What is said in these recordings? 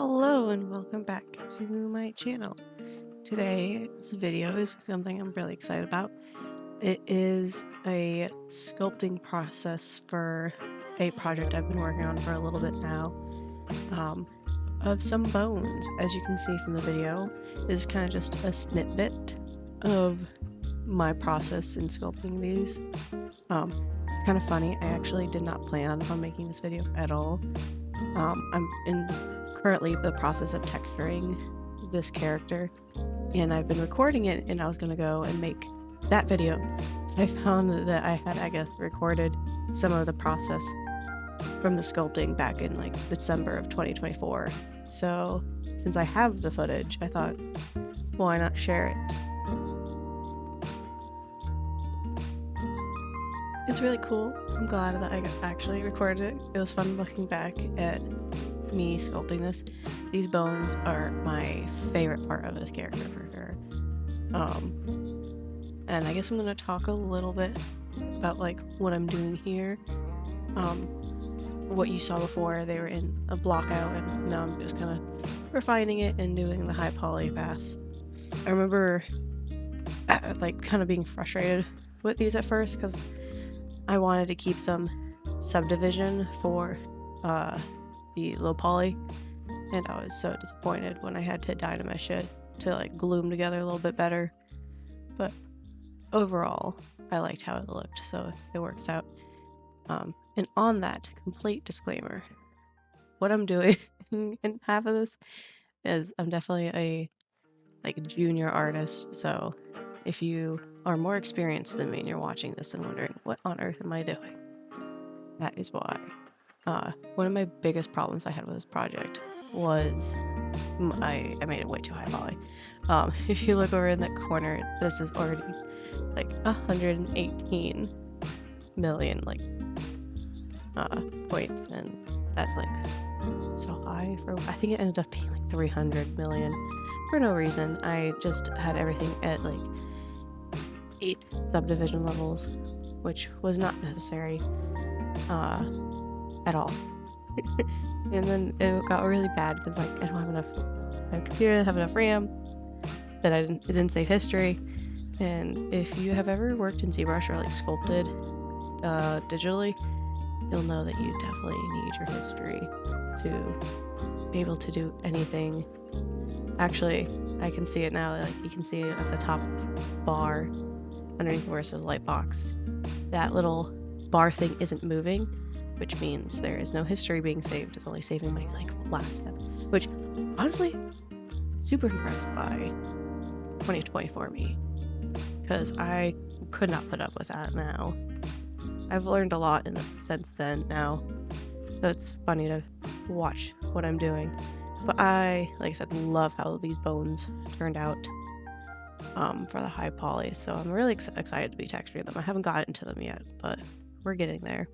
Hello and welcome back to my channel. Today's video is something I'm really excited about. It is a sculpting process for a project I've been working on for a little bit now, of some bones. As you can see from the video, this is kind of just a snippet of my process in sculpting these. It's kind of funny, I actually did not plan on making this video at all. I'm in currently the process of texturing this character, and I've been recording it, and I was gonna go and make that video. I found that I had, I guess, recorded some of the process from the sculpting back in like December of 2024. So since I have the footage, I thought, why not share it? It's really cool. I'm glad that I actually recorded it. It was fun looking back at me sculpting this. These bones are my favorite part of this character for sure. And I guess I'm gonna talk a little bit about like what I'm doing here. What you saw before, they were in a block out, and now I'm just kind of refining it and doing the high poly pass. I remember like kind of being frustrated with these at first because I wanted to keep them subdivision for the low poly, and I was so disappointed when I had to dynamesh it to like glue them together a little bit better. But overall, I liked how it looked, so it works out. And on that, complete disclaimer, what I'm doing in half of this is I'm definitely a like junior artist, so if you are more experienced than me and you're watching this and wondering what on earth am I doing, that is why. One of my biggest problems I had with this project was I made it way too high poly. If you look over in that corner, this is already like 118 million like points, and that's like so high for, I think it ended up being like 300 million for no reason. I just had everything at like 8 subdivision levels, which was not necessary at all. And then it got really bad because like I don't have enough, my computer didn't have enough RAM, that it didn't save history. And if you have ever worked in ZBrush or like sculpted digitally, you'll know that you definitely need your history to be able to do anything. Actually, I can see it now, like you can see it at the top bar underneath where it says light box. That little bar thing isn't moving, which means there is no history being saved. It's only saving my like last step, which honestly, super impressed by 2024 me, because I could not put up with that now. I've learned a lot since then now, so it's funny to watch what I'm doing. But I, like I said, love how these bones turned out for the high poly, so I'm really excited to be texturing them. I haven't gotten to them yet, but we're getting there.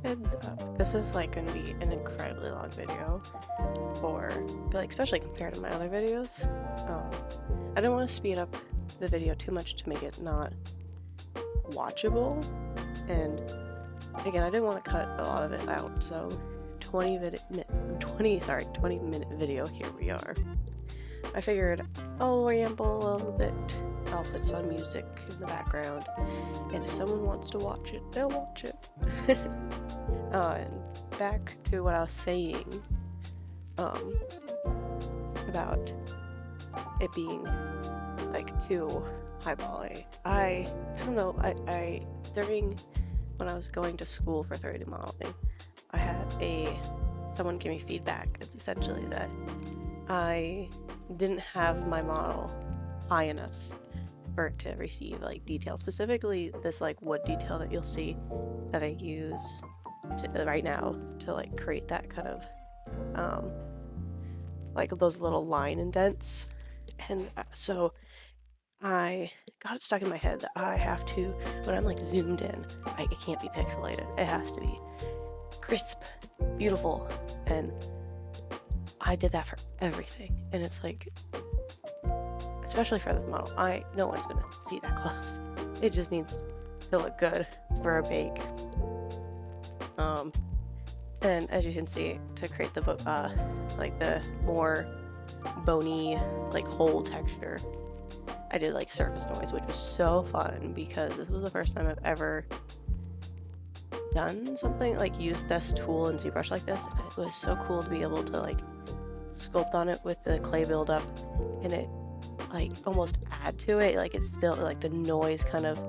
Heads up, this is like going to be an incredibly long video for, like, especially compared to my other videos. I don't want to speed up the video too much to make it not watchable, and again, I didn't want to cut a lot of it out, so 20-minute video, here we are. I figured I'll ramble a little bit, I'll put some music in the background, and if someone wants to watch it, they'll watch it. And back to what I was saying about it being like too high poly. I don't know, I during when I was going to school for 3D modeling, I had someone give me feedback essentially that I didn't have my model high enough for it to receive like detail, specifically this like wood detail that you'll see that I use right now to like create that kind of like those little line indents. And so I got it stuck in my head that I have to, when I'm like zoomed in, it can't be pixelated. It has to be crisp, beautiful. And I did that for everything. And it's like, especially for this model, no one's gonna see that close. It just needs to look good for a bake. And as you can see, to create the like the more bony, like whole texture, I did like surface noise, which was so fun because this was the first time I've ever done something like used this tool in ZBrush like this, and it was so cool to be able to like sculpt on it with the clay buildup, and it like almost add to it, like it's still like the noise kind of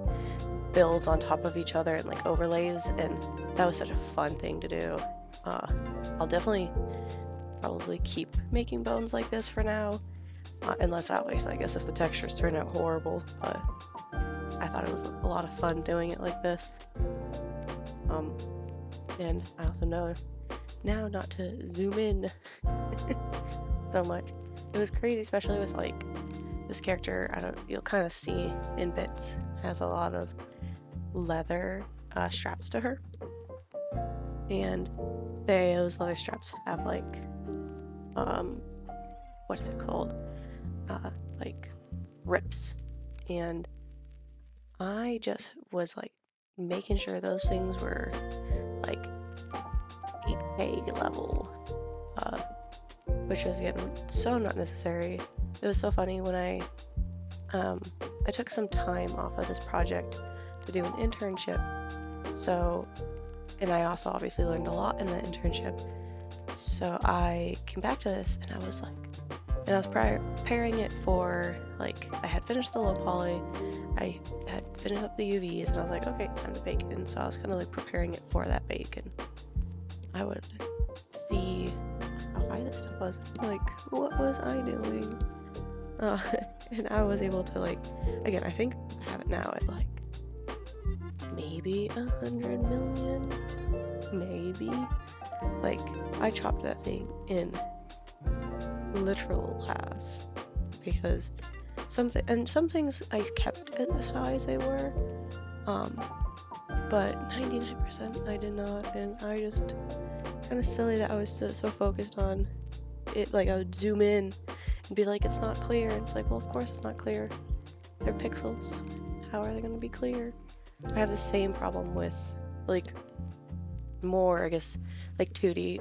builds on top of each other and like overlays, and that was such a fun thing to do. I'll definitely probably keep making bones like this for now, unless obviously I guess if the textures turn out horrible, but I thought it was a lot of fun doing it like this. And I also know now not to zoom in so much. It was crazy, especially with like this character, you'll kind of see in bits, has a lot of leather straps to her, and those leather straps have like what is it called, like rips, and I just was like making sure those things were like 8K level, which was again so not necessary. It was so funny when I took some time off of this project to do an internship, so, and I also obviously learned a lot in the internship, so I came back to this and I was like, and I was preparing it for, like, I had finished the low poly, I had finished up the UVs, and I was like, okay, time to bake it. And so I was kind of like preparing it for that bake, and I would see how high this stuff was, like, what was I doing? And I was able to, like, again, I think I have it now at like maybe 100 million, maybe. Like, I chopped that thing in literal half because some things I kept as high as they were, but 99% I did not, and I just kind of silly that I was so focused on it. Like, I would zoom in and be like, it's not clear, and it's like, well, of course it's not clear, they're pixels, how are they going to be clear? I have the same problem with like more, I guess, like 2D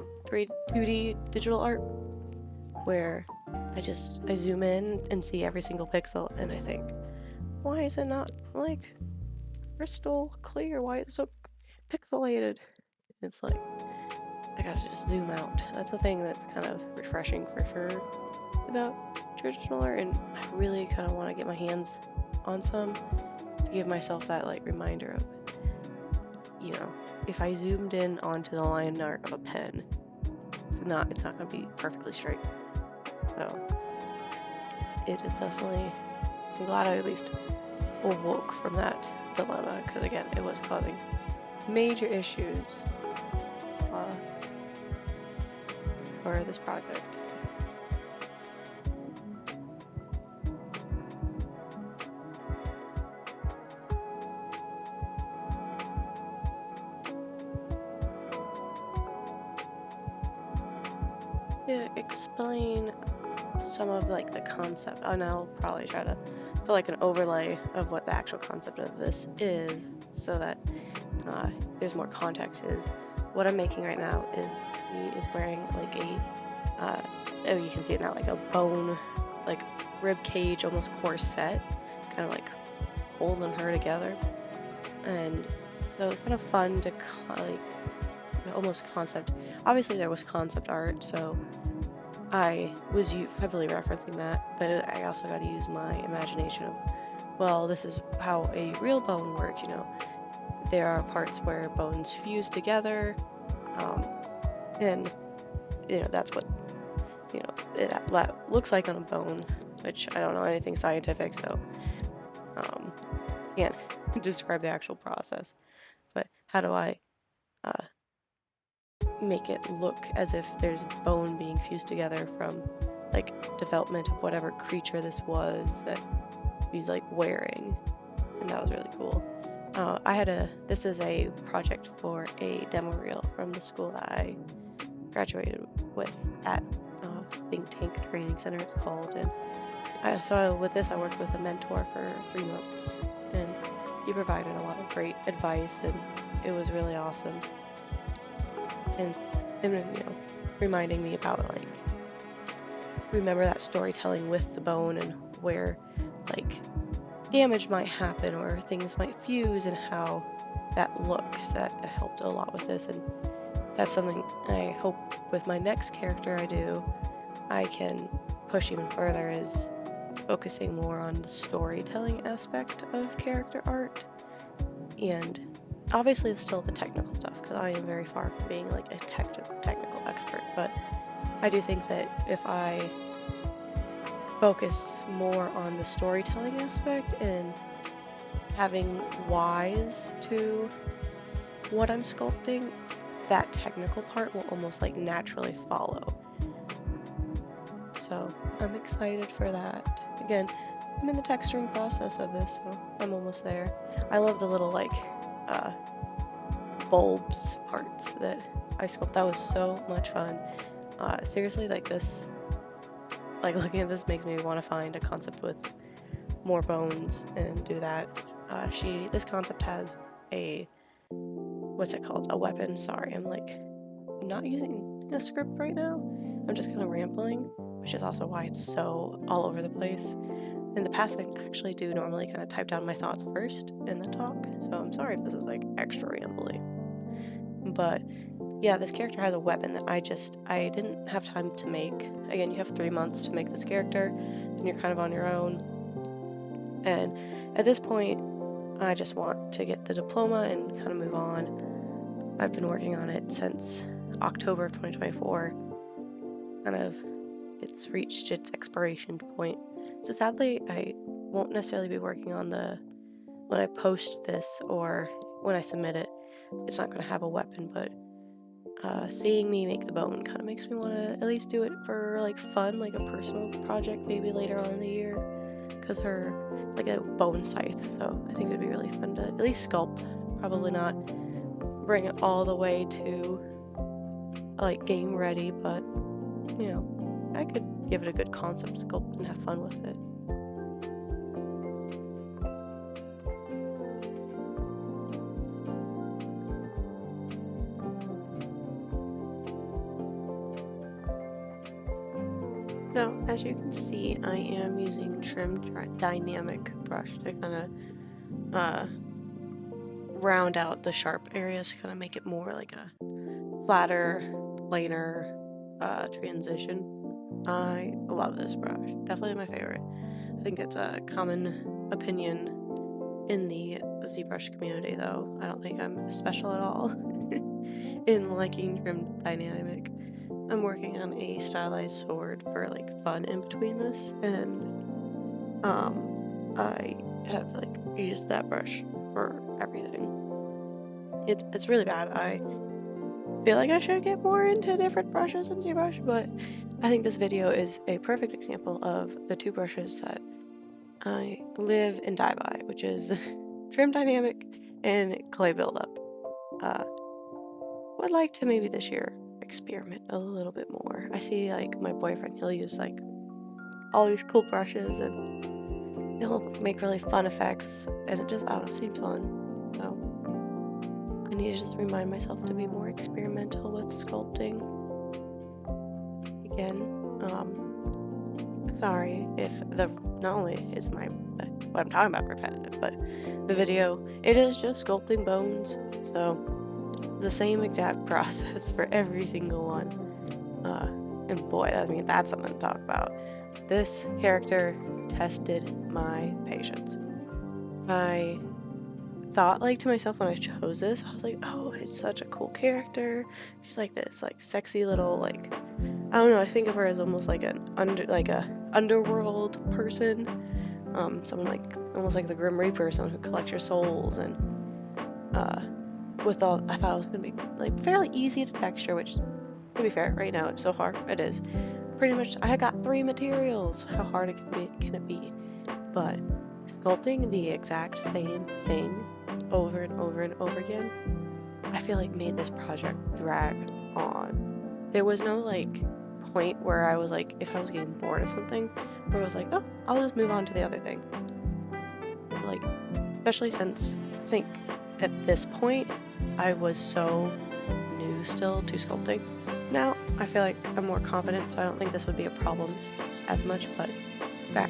digital art, where I zoom in and see every single pixel, and I think, why is it not like crystal clear? Why is it so pixelated? It's like, I gotta just zoom out. That's the thing that's kind of refreshing for sure about traditional art, and I really kind of want to get my hands on some to give myself that like reminder of, you know, if I zoomed in onto the line art of a pen, it's not gonna be perfectly straight. So it is definitely, I'm glad I at least awoke from that dilemma, because again, it was causing major issues for this project. To explain some of like the concept, and I'll probably try to put like an overlay of what the actual concept of this is, so that there's more context. Is what I'm making right now is he is wearing like a oh, you can see it now, like a bone, like rib cage, almost corset, kind of like holding her together. And so it's kind of fun to like almost concept. Obviously there was concept art, so I was heavily referencing that, but I also got to use my imagination of, well, this is how a real bone works, you know. There are parts where bones fuse together, and, you know, that's what, you know, that looks like on a bone, which I don't know anything scientific, so can't describe the actual process. But how do I make it look as if there's bone being fused together from like development of whatever creature this was that he's like wearing, and that was really cool. This is a project for a demo reel from the school that I graduated with at Think Tank Training Center, it's called. And so with this, I worked with a mentor for 3 months, and he provided a lot of great advice, and it was really awesome. And reminding me about like, remember that storytelling with the bone and where like damage might happen or things might fuse and how that looks. That helped a lot with this, and that's something I hope with my next character I can push even further, is focusing more on the storytelling aspect of character art, and obviously it's still the technical stuff, because I am very far from being like a technical expert, but I do think that if I focus more on the storytelling aspect and having whys to what I'm sculpting, that technical part will almost like naturally follow. So I'm excited for that. Again, I'm in the texturing process of this, so I'm almost there. I love the little like bulbs parts that I sculpt. That was so much fun. Seriously, like this, like looking at this makes me want to find a concept with more bones and do that. This concept has a, what's it called? A weapon. Sorry, I'm like not using a script right now. I'm just kind of rambling, which is also why it's so all over the place. In the past, I actually do normally kind of type down my thoughts first and then talk, so I'm sorry if this is like extra rambly. But yeah, this character has a weapon that I didn't have time to make. Again, you have 3 months to make this character, then you're kind of on your own. And at this point, I just want to get the diploma and kind of move on. I've been working on it since October of 2024. It's reached its expiration point. So sadly, I won't necessarily be working on when I post this or when I submit it, it's not going to have a weapon, but seeing me make the bone kind of makes me want to at least do it for like fun, like a personal project maybe later on in the year, because it's like a bone scythe, so I think it would be really fun to at least sculpt. Probably not bring it all the way to like game ready, but I could give it a good concept sculpt and have fun with it. So as you can see, I am using Trim Dynamic brush to kind of round out the sharp areas, kind of make it more like a flatter, plainer transition. I love this brush. Definitely my favorite. I think it's a common opinion in the ZBrush community, though. I don't think I'm special at all in liking Trim Dynamic. I'm working on a stylized sword for like fun in between this, and I have like used that brush for everything. It's really bad. I feel like I should get more into different brushes in ZBrush, but I think this video is a perfect example of the two brushes that I live and die by, which is Trim Dynamic and Clay Buildup. Would like to maybe this year experiment a little bit more. I see like my boyfriend, he'll use like all these cool brushes and he'll make really fun effects, and it just, I don't know, seems fun. So I need to just remind myself to be more experimental with sculpting. Again, sorry if not only is what I'm talking about repetitive, but the video, it is just sculpting bones, so the same exact process for every single one. And boy, that's something to talk about. This character tested my patience. I thought like to myself when I chose this, I was like, oh, it's such a cool character. She's like this like sexy little like, I don't know, I think of her as almost like a underworld person. Someone like almost like the Grim Reaper, someone who collects your souls, and I thought it was gonna be like fairly easy to texture, which, to be fair, right now so far it is. Pretty much, I got 3 materials. How hard it can it be? But sculpting the exact same thing over and over and over again, I feel like made this project drag on. There was no like point where I was like, if I was getting bored of something, where I was like, oh, I'll just move on to the other thing. Like, especially since I think at this point I was so new still to sculpting. Now I feel like I'm more confident, so I don't think this would be a problem as much, but back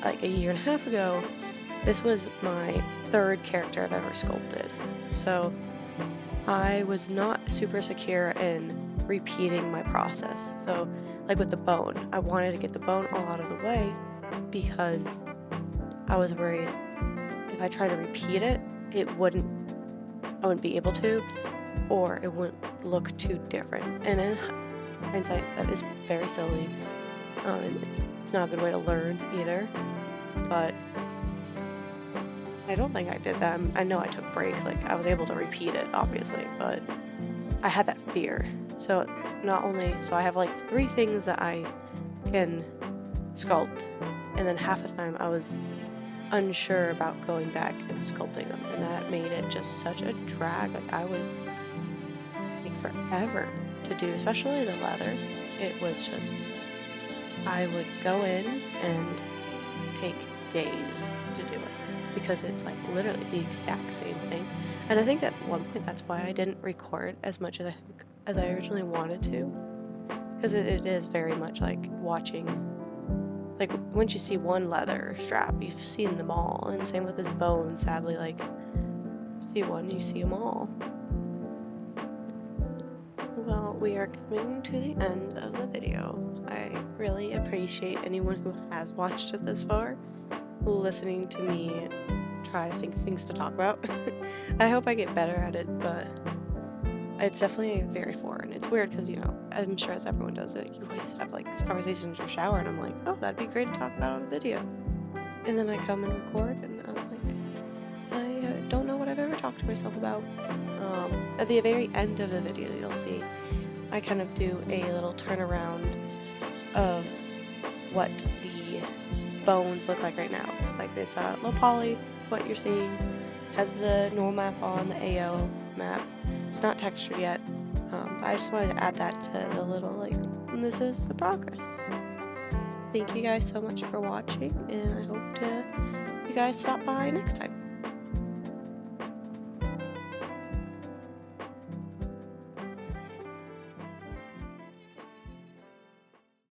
like a year and a half ago, this was my 3rd character I've ever sculpted. So I was not super secure in repeating my process. So like with the bone, I wanted to get the bone all out of the way because I was worried if I tried to repeat it, I wouldn't be able to, or it wouldn't look too different. And in hindsight, that is very silly. It's not a good way to learn either, but I don't think I did that. I know I took breaks, like I was able to repeat it, obviously, but I had that fear. So I have like 3 things that I can sculpt, and then half the time I was unsure about going back and sculpting them, and that made it just such a drag. Like I would take forever to do, especially the leather. It was just, I would go in and take days to do it because it's like literally the exact same thing. And I think at one point that's why I didn't record as much as I originally wanted to, because it is very much like watching. Like, once you see one leather strap, you've seen them all. And same with this bone, sadly, like, you see one, you see them all. Well, we are coming to the end of the video. I really appreciate anyone who has watched it this far, listening to me try to think of things to talk about. I hope I get better at it, but it's definitely very foreign. It's weird because, I'm sure as everyone does it, you always have like this conversation in your shower, and I'm like, oh, that'd be great to talk about on a video. And then I come and record, and I'm like, I don't know what I've ever talked to myself about. At the very end of the video, you'll see I kind of do a little turnaround of what the bones look like right now. Like, it's low poly, what you're seeing, has the normal map on, the AO map. It's not textured yet, but I just wanted to add that to the little, like, this is the progress. Thank you guys so much for watching, and I hope you guys stop by next time.